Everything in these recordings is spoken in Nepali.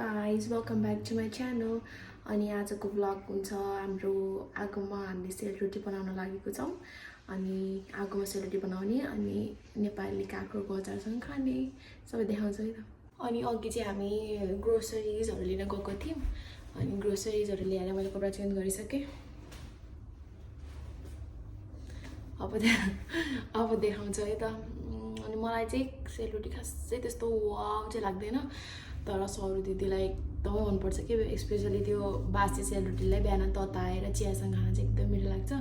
guys, welcome back to my channel. अनि आजको vlog हुन्छ हाम्रो आगोमा हामीले सेलरोटी बनाउन लागेको छौं अनि आगोमा सेलरोटी बनाउने अनि नेपाली काँक्रोको अचारसँग खाने सबै देखाउँछु है त। अनि अघि चाहिँ हामी ग्रोसरीजहरु लिन गएको थियौं अनि ग्रोसरीजहरु ल्याएर मैले कपडा चेन्ज गरिसके। अब देखाउँछु है त। अनि मलाई चाहिँ सेलरोटी खासै त्यस्तो वाउ चाहिँ लाग्दैन तर सरू दिदीलाई एकदमै मन पर्छ के स्पेशली त्यो बासी सेलरोटीलाई बिहान तताएर चियासँग खान चाहिँ एकदम मिठो लाग्छ।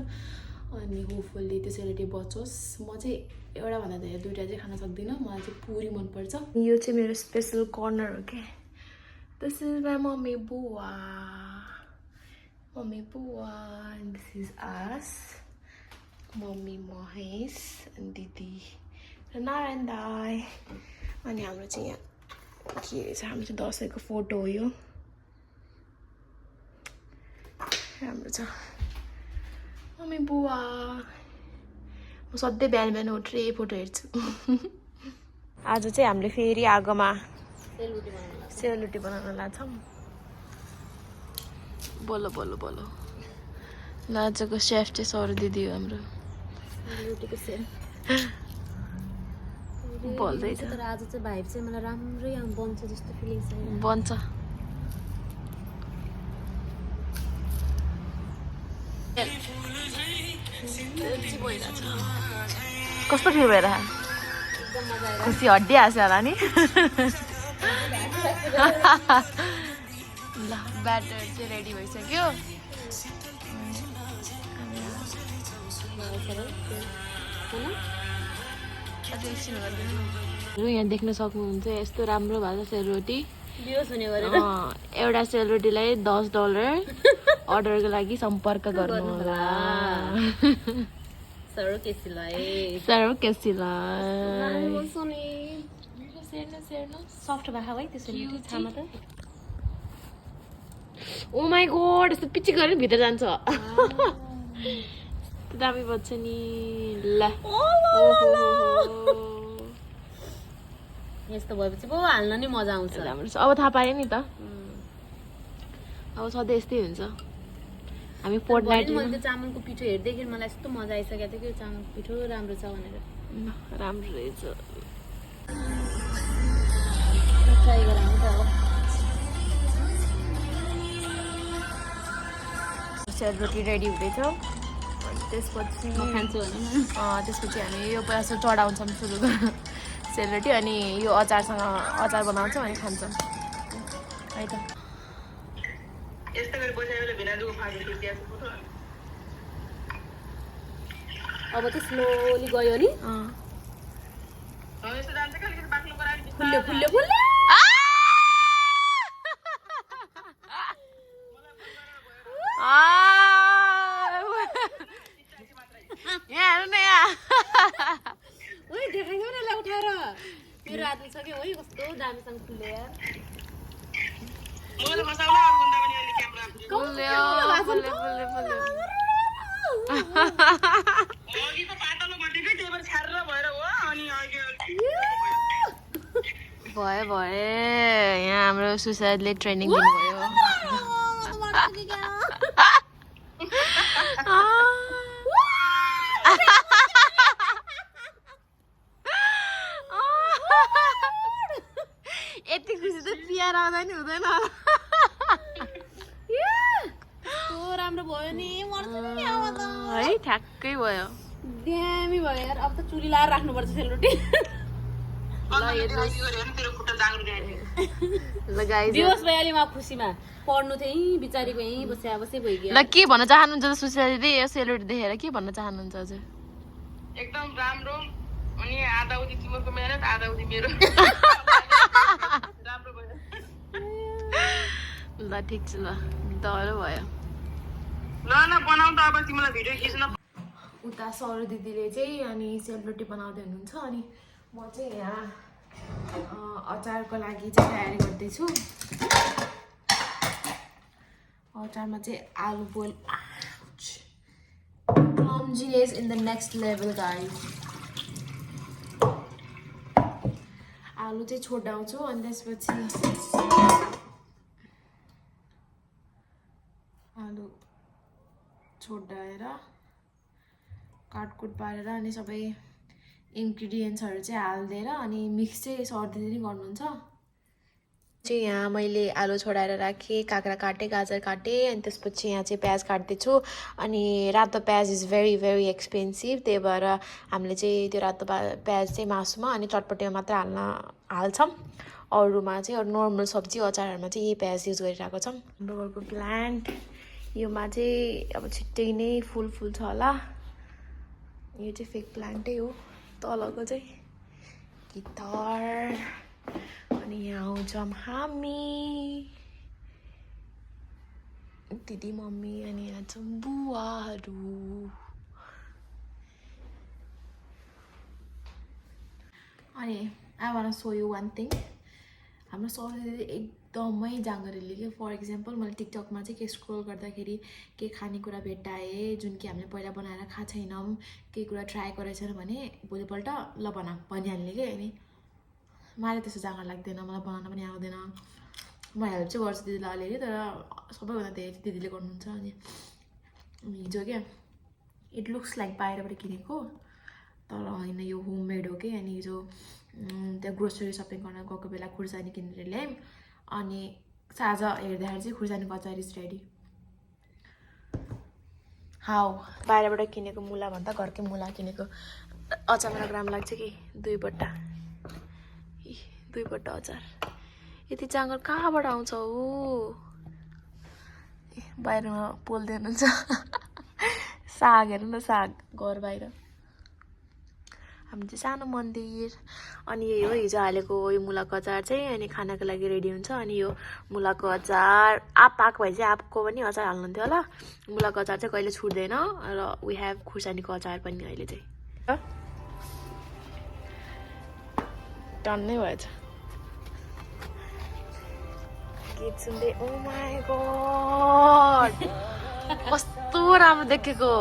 अनि होपफुल्ली त्यो सेलरोटी बचोस्। म चाहिँ एउटा भन्दा धेरै दुईटा चाहिँ खान सक्दिनँ, मलाई चाहिँ पुरी मन पर्छ। यो चाहिँ मेरो स्पेशल कर्नर हो के। दिस इज माई मम्मी बुवा and this is us. Mummy Mahesh अनि दिदी र नारायण दाई। अनि हाम्रो चाहिँ यहाँ के रहेछ, हाम्रो चाहिँ दसैँको फोटो हो यो। राम्रो छ मम्मी बुवा। म सधैँ बिहान बिहान उठेर यही फोटो हेर्छु। आज चाहिँ हामीले फेरि आगोमा सेलरोटी बनाउन लाग्छौँ। बोलो बोलो बोलो। ल आजको सेफ चाहिँ सरू दिदी हो हाम्रो। सेलरोटीको सेल बोल्दैछ तर आज चाहिँ भाइब चाहिँ मलाई राम्रै बन्छ जस्तो फिलिङ छ। बन्छ कस्तो फिल भइरहेको? खुसी हड्डी हाँस्यो होला नि। ल ब्याटर चाहिँ रेडी भइसक्यो। यहाँ देख्न सक्नुहुन्छ यस्तो राम्रो भएको छ सेलरोटी। एउटा सेलरोटीलाई $10 अर्डरको लागि सम्पर्क गर्नु होला। सरो केसीलाई सफ्ट भएको है त्यो सेलरोटी छामा त। ओ माई गॉड, यस्तो पिची गरेर भित्र जान्छ। दामी बच्छ नि। ल यस्तो भएपछि पो हाल्न नि मजा आउँछ। राम्रो छ। अब थाहा पाएँ नि त। अब सधैँ यस्तै हुन्छ। हामी फोर्टनाइट मैले त्यो चामलको पिठो हेर्दाखेरि मलाई यस्तो मजा आइसकेको थियो कि चामलको पिठो राम्रो छ भनेर। राम्रो रहेछ। ट्राई गरौँ त अब। सेलरोटी रेडी हुँदैछ। त्यसपछि म खान्छु भने त्यसपछि हामी यो पैसा चढाउँछौँ सुरु सेलरोटी अनि यो अचारसँग अचार बनाउँछौँ अनि खान्छौँ है त। अब चाहिँ स्लोली गयो नि। फुल्यो फुल्यो फुल्यो। यहाँ हेर्नु न यहाँ। ओइ देखाइदिउ न ल उठाएर। मेरो हातमा छ कि ओइ कस्तो दामीसँग फुल्यो यार। भयो यहाँ हाम्रो सुसाइडले ट्रेनिङ दिनुभयो। यति खुसी त पियार आउँदा नि हुँदैन होला। राम्रो भयो नि मर्छ नि अब त है ठ्याक्कै भयो। दामी भयो यार। अब त चुली लाएर राख्नुपर्छ सेलरोटी। ल गाइस दिवस भइहाल्यो म खुसीमा पढ्नु थिएँ यहीँ बिचारीको यहीँ बसे भइगयो। ल के भन्न चाहनुहुन्छ त सुसाइड दिदी यो सेलरोटी देखेर के भन्न चाहनुहुन्छ हजुर? एकदम राम्रो। अनि आधा उदी तिमीको मेहनत आधा उदी मेरो। राम्रो भयो। ल ठिक छ। ल डर भयो। ल बनाऊ त अब तिमीलाई भिडियो खिच्न। उता सरू दिदीले चाहिँ अनि सेलरोटी बनाउँदै हुनुहुन्छ अनि म चाहिँ यहाँ अचारको लागि चाहिँ तयारी गर्दैछु। अचारमा चाहिँ आलु boil. Clumsiness in the next level guys. आलु चाहिँ छोडाउँछु अनि त्यसपछि छोडाएर काटकुट पारेर अनि सबै इन्ग्रिडियन्ट्सहरू चाहिँ हालिदिएर अनि मिक्स चाहिँ सर्दिँदै गर्नुहुन्छ चाहिँ यहाँ मैले आलु छोडाएर राखेँ काँक्रा काटेँ गाजर काटेँ अनि त्यसपछि यहाँ चाहिँ प्याज काट्दैछु अनि रातो प्याज इज भेरी भेरी एक्सपेन्सिभ त्यही भएर हामीले चाहिँ त्यो रातो प्याज चाहिँ मासुमा अनि चटपटेमा मात्र हाल्छौँ अरूमा चाहिँ अरू नर्मल सब्जी अचारहरूमा चाहिँ यही प्याज युज गरिरहेको छौँ हाम्रो घरको प्लान्ट योमा चाहिँ अब छिट्टै नै फुल फुल्छ होला यो चाहिँ फेक प्लान्टै हो तलको चाहिँ गिटार अनि यहाँ आउँछौँ हामी दिदी मम्मी अनि यहाँ छौँ बुवाहरू अनि I one so you one thing हाम्रो सरले एकदमै जाँगरीले के फर इक्जाम्पल मैले टिकटकमा चाहिँ के स्क्रोल गर्दाखेरि के खानेकुरा भेट्टाएँ जुन कि हामीले पहिला बनाएर खाएको छैनौँ केही कुरा ट्राई गरेको छैन भने भोलिपल्ट ल बना भनिहाल्ने कि अनि मलाई त्यस्तो जाँगर लाग्दैन मलाई बनाउन पनि आउँदैन म हेल्प चाहिँ गर्छु दिदीलाई अलिअलि तर सबैभन्दा धेरै चाहिँ दिदीले गर्नुहुन्छ अनि हिजो क्या इट लुक्स लाइक बाहिरबाट किनेको तर होइन यो होममेड हो कि अनि हिजो त्यहाँ ग्रोसरी सपिङ गर्न गएको बेला खुर्सानी किनेर ल्यायौँ अनि साँझ हेर्दाखेरि चाहिँ खुर्सानीको अचार इज रेडी हाउ बाहिरबाट किनेको मुला भन्दा घरकै मुला किनेको अचार मलाई राम्रो लाग्छ कि दुई पट्टा अचार यति जाँगर कहाँबाट आउँछ हो बाहिरमा पोल्दै हुनुहुन्छ साग हेर्नु न साग घर बाहिर हामी चाहिँ सानो मन्दिर अनि यही हो हिजो हालेको यो मुलाको अचार चाहिँ अनि खानाको लागि रेडी हुन्छ अनि यो मुलाको अचार आएको भए चाहिँ आँपको पनि अचार हाल्नुहुन्थ्यो होला मुलाको अचार चाहिँ कहिले छुट्दैन र वी हेभ खुर्सानीको अचार पनि अहिले चाहिँ टन्नै भएछ गीत सुन्दै ओ माई गॉड कस्तो राम्रो देखेको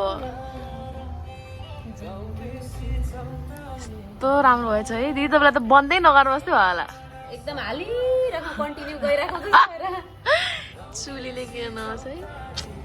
कस्तो राम्रो भएछ है दिदी तपाईँलाई त बन्दै नगर्नुहोस् त्यो होला एकदम हालिराख्नु कन्टिन्यू गरिराख्नु चुलीले किन नहोस् है